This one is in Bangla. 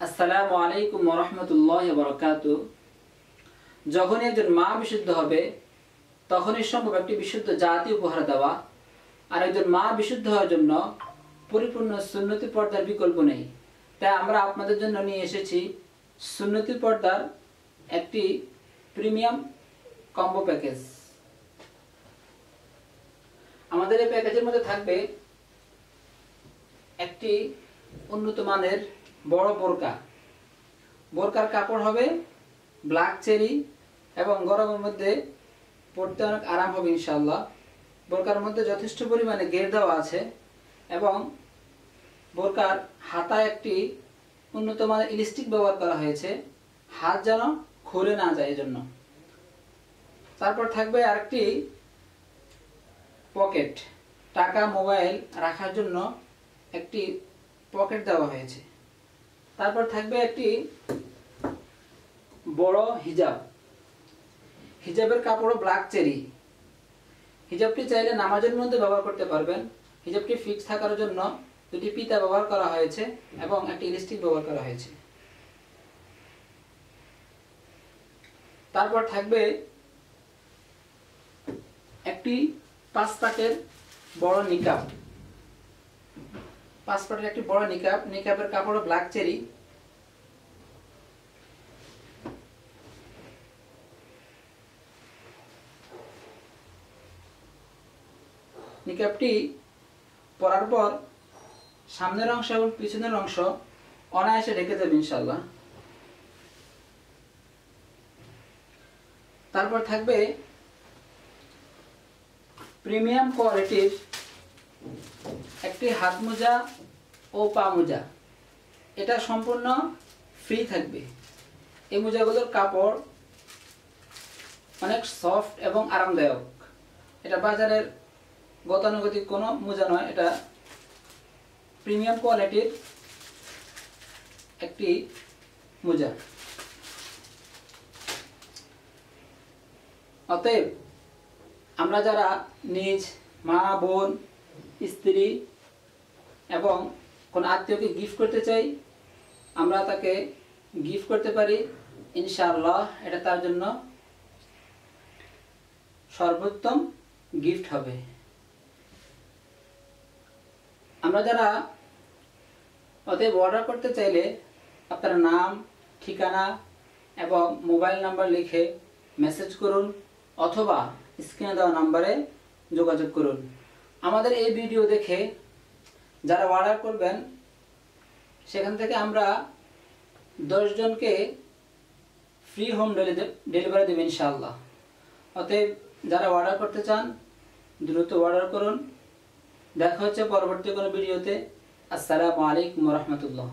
আসসালামু আলাইকুম ওয়া রাহমাতুল্লাহি ওয়া বারাকাতুহু। যখন একজন মা বিশুদ্ধ হবে তখনই সম্ভব একটি বিশুদ্ধ জাতি উপহার দেওয়া। আর একজন মা বিশুদ্ধ হওয়ার জন্য পরিপূর্ণ সুন্নতি পর্দার বিকল্প নেই। তাই আমরা আপনাদের জন্য নিয়ে এসেছি সুন্নতি পর্দার একটি প্রিমিয়াম কম্বো প্যাকেজ। আমাদের এই প্যাকেজের মধ্যে থাকবে একটি উন্নত মানের বড় বোরকার কাপড় হবে ব্ল্যাক চেরি এবং গরমের মধ্যে পরতে অনেক আরাম হবে ইনশাআল্লাহ। বোরকার মধ্যে যথেষ্ট পরিমাণে ঘের দেওয়া আছে এবং বোরকার হাতায় একটি উন্নত মানের ইলাস্টিক ব্যবহার করা হয়েছে, হাত যেন খুলে না যায় এজন্য। তারপর থাকবে আরেকটি পকেট, টাকা মোবাইল রাখার জন্য একটি পকেট দেওয়া হয়েছে। তারপর থাকবে একটি বড় হিজাবের কাপড় ব্ল্যাক চেরি। হিজাবটি চাইলে নামাজের মধ্যে ব্যবহার করতে পারবেন। হিজাবটি ফিক্স থাকার জন্য দুটি ফিতা ব্যবহার করা হয়েছে এবং একটি ইলাস্টিক ব্যবহার করা হয়েছে। তারপর থাকবে একটি 5 পাটের বড় নিকাব, 5 পাটের একটি বড় নিকাবের কাপড় ব্ল্যাক চেরি। নিকাবটি পরার পর সামনের অংশ এবং পিছনের অংশ অনায়াসে ঢেকে যাবে ইনশাআল্লাহ। তারপর থাকবে প্রিমিয়াম কোয়ালিটির একটি হাত মোজা ও পা মোজা। এটা সম্পূর্ণ ফ্রি থাকবে। এই মোজাগুলোর কাপড় অনেক সফট এবং আরামদায়ক। এটা বাজারের গতানুগতিক কোনো মোজা নয়, এটা প্রিমিয়াম কোয়ালিটির একটি মোজা। অতএব আমরা যারা নিজ মা, বোন, স্ত্রী এবং কোন আত্মীয়কে গিফট করতে চাই, আমরা তাকে গিফট করতে পারি ইনশাআল্লাহ। এটা তার জন্য সর্বোত্তম গিফট হবে। আমরা যারা অতএব অর্ডার করতে চাইলে আপনার নাম, ঠিকানা এবং মোবাইল নাম্বার লিখে মেসেজ করুন অথবা স্ক্রিনে দেওয়া নাম্বারে যোগাযোগ করুন। আমাদের এই ভিডিও দেখে যারা অর্ডার করবেন সেখান থেকে আমরা 10 জনকে ফ্রি হোম ডেলিভারি দেব ইনশাআল্লাহ। অতএব যারা অর্ডার করতে চান দ্রুত অর্ডার করুন। দেখা হচ্ছে পরবর্তী কোনো ভিডিওতে। আসসালামু আলাইকুম ওয়া রাহমাতুল্লাহ।